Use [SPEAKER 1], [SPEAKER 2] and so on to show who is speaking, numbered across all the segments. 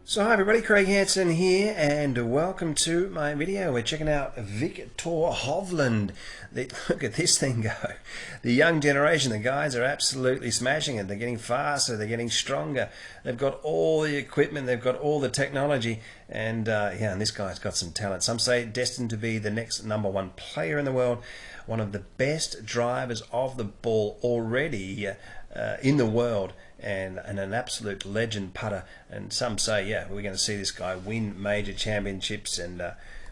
[SPEAKER 1] So hi everybody, Craig Hanson here and welcome to my video. We're checking out Vicktor Hovland. Look at this thing go. The young generation, the guys are absolutely smashing it. They're getting faster, they're getting stronger. They've got all the equipment, they've got all the technology, and and this guy's got some talent. Some say destined to be the next #1 player in the world, one of the best drivers of the ball already in the world, and an absolute legend putter. And some say, yeah, we're going to see this guy win major championships. And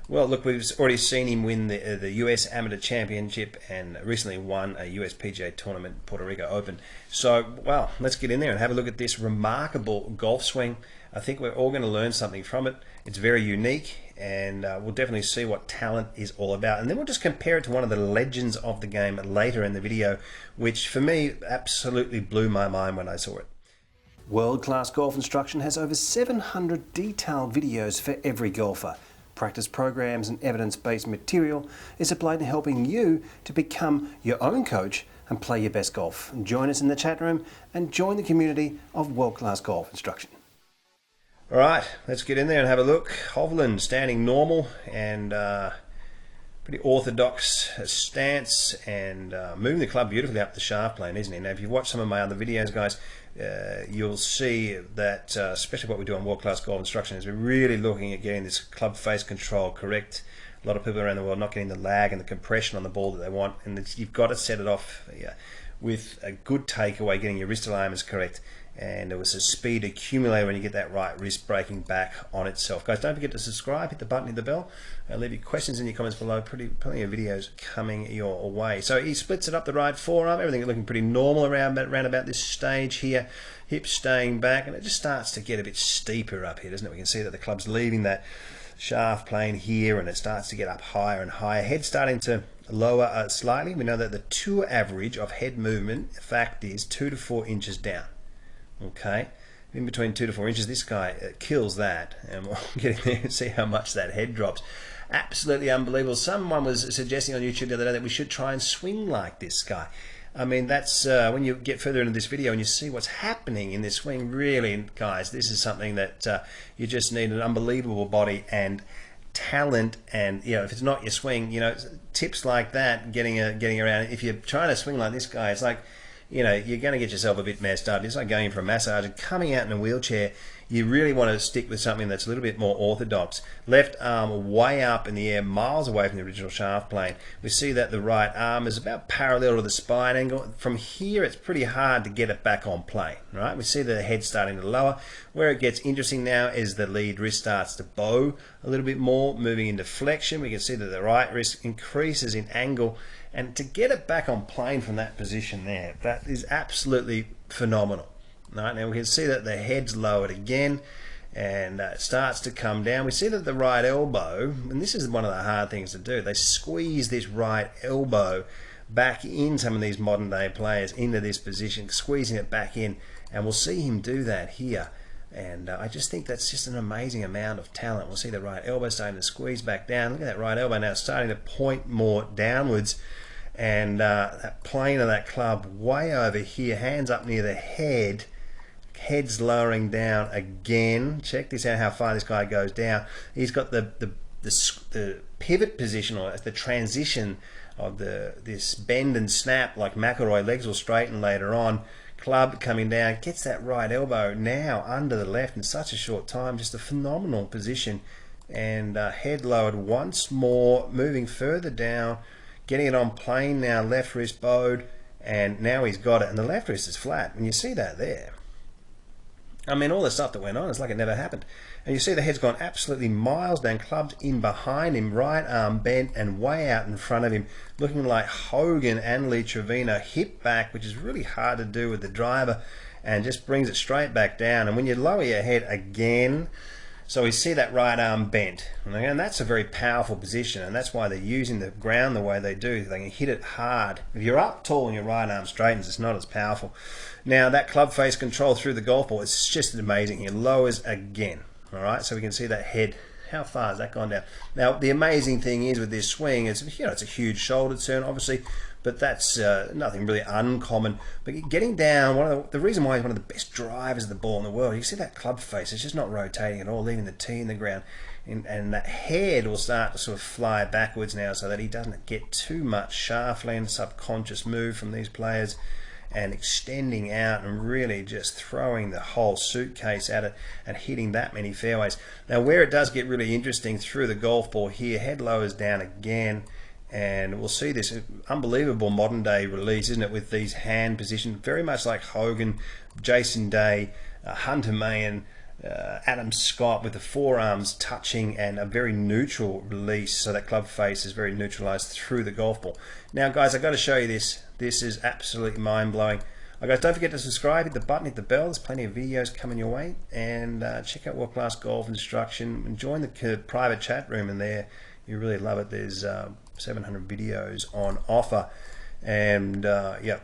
[SPEAKER 1] well, look, we've already seen him win the US Amateur Championship and recently won a US PGA tournament, Puerto Rico Open. So, well, let's get in there and have a look at this remarkable golf swing. I think we're all going to learn something from it. It's very unique, and we'll definitely see what talent is all about. And then we'll just compare it to one of the legends of the game later in the video, which for me absolutely blew my mind when I saw it. World-class golf instruction has over 700 detailed videos for every golfer. Practice programs and evidence-based material is applied in helping you to become your own coach and play your best golf. Join us in the chat room and join the community of world-class golf instruction. All right, let's get in there and have a look. Hovland standing normal and pretty orthodox stance, and moving the club beautifully up the shaft plane, isn't he? Now, if you've watched some of my other videos, guys, you'll see that, especially what we do on World Class Golf Instruction, is we're really looking at getting this club face control correct. A lot of people around the world not getting the lag and the compression on the ball that they want, and you've got to set it off with a good takeaway, getting your wrist alignments correct. And it was a speed accumulator when you get that right wrist breaking back on itself. Guys, don't forget to subscribe, hit the button, hit the bell, leave your questions in your comments below. Plenty of videos coming your way. So he splits it up the right forearm, everything looking pretty normal around about this stage here. Hips staying back, and it just starts to get a bit steeper up here, doesn't it? We can see that the club's leaving that shaft plane here, and it starts to get up higher and higher. Head starting to lower slightly. We know that the tour average of head movement, in fact, is 2 to 4 inches down. Okay, in between 2 to 4 inches, this guy kills that, and we'll get in there and see how much that head drops. Absolutely unbelievable. Someone was suggesting on YouTube the other day that we should try and swing like this guy. I mean, that's when you get further into this video and you see what's happening in this swing. Really, guys, this is something that you just need an unbelievable body and talent. And if it's not your swing, tips like that, getting around. If you're trying to swing like this guy, it's like, you're going to get yourself a bit messed up. It's like going for a massage and coming out in a wheelchair. You really want to stick with something that's a little bit more orthodox. Left arm way up in the air, miles away from the original shaft plane. We see that the right arm is about parallel to the spine angle. From here, it's pretty hard to get it back on plane, right? We see the head starting to lower. Where it gets interesting now is the lead wrist starts to bow a little bit more, moving into flexion. We can see that the right wrist increases in angle, and to get it back on plane from that position there, that is absolutely phenomenal. Right, now we can see that the head's lowered again, and it starts to come down. We see that the right elbow, and this is one of the hard things to do, they squeeze this right elbow back in, some of these modern day players, into this position, squeezing it back in, and we'll see him do that here. And I just think that's just an amazing amount of talent. We'll see the right elbow starting to squeeze back down. Look at that right elbow now starting to point more downwards, and that plane of that club way over here, hands up near the head, head's lowering down again. Check this out, how far this guy goes down. He's got the pivot position, or the transition of this bend and snap like McIlroy. Legs will straighten later on. Club coming down, gets that right elbow now under the left in such a short time. Just a phenomenal position. And head lowered once more, moving further down, getting it on plane now, left wrist bowed, and now he's got it, and the left wrist is flat, and you see that there. I mean, all the stuff that went on, it's like it never happened. And you see the head's gone absolutely miles down, clubs in behind him, right arm bent and way out in front of him, looking like Hogan and Lee Trevino, hip back, which is really hard to do with the driver, and just brings it straight back down. And when you lower your head again, so we see that right arm bent, and that's a very powerful position, and that's why they're using the ground the way they do. They can hit it hard. If you're up tall and your right arm straightens, it's not as powerful. Now that club face control through the golf ball, it's just amazing. He lowers again. All right, so we can see that head how far has that gone down? Now, the amazing thing is with this swing, it's a huge shoulder turn, obviously, but that's nothing really uncommon. But getting down, the reason why he's one of the best drivers of the ball in the world, you see that club face, it's just not rotating at all, leaving the tee in the ground. And that head will start to sort of fly backwards now so that he doesn't get too much shaft length, subconscious move from these players, and extending out and really just throwing the whole suitcase at it and hitting that many fairways. Now, where it does get really interesting through the golf ball here, head lowers down again, and we'll see this unbelievable modern day release, isn't it, with these hand positions, very much like Hogan, Jason Day, Hunter Mahan, Adam Scott, with the forearms touching and a very neutral release, so that club face is very neutralized through the golf ball. Now guys, I've got to show you this. This is absolutely mind-blowing. Guys, don't forget to subscribe, hit the button, hit the bell. There's plenty of videos coming your way, and check out World Class Golf Instruction and join the private chat room in there. You really love it. There's 700 videos on offer, and yeah,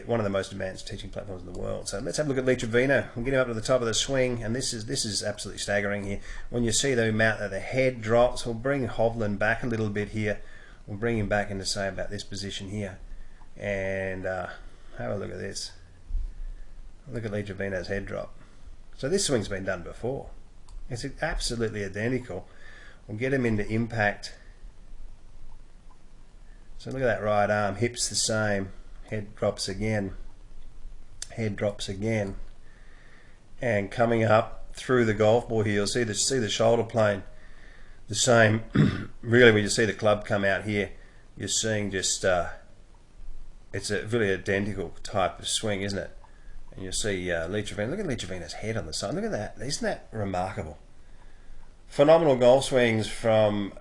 [SPEAKER 1] one of the most advanced teaching platforms in the world. So let's have a look at Lee Trevino. We'll get him up to the top of the swing, and this is absolutely staggering here. When you see the amount that the head drops, we'll bring Hovland back a little bit here. We'll bring him back into, say, about this position here, and have a look at this. Look at Lee Trevino's head drop. So this swing's been done before. It's absolutely identical. We'll get him into impact. So look at that right arm, hips the same, head drops again, head drops again, and coming up through the golf ball here, you'll see the shoulder plane the same. Really, when you see the club come out here, you're seeing just it's a really identical type of swing, isn't it? And you see Lee Trevino. Look at Lee Trevino's head on the side. Look at that. Isn't that remarkable? Phenomenal golf swings from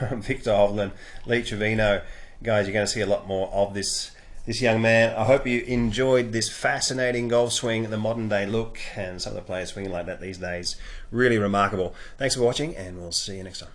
[SPEAKER 1] Vicktor Hovland, Lee Trevino. Guys, you're going to see a lot more of this young man. I hope you enjoyed this fascinating golf swing, the modern day look, and some of the players swinging like that these days. Really remarkable. Thanks for watching, and we'll see you next time.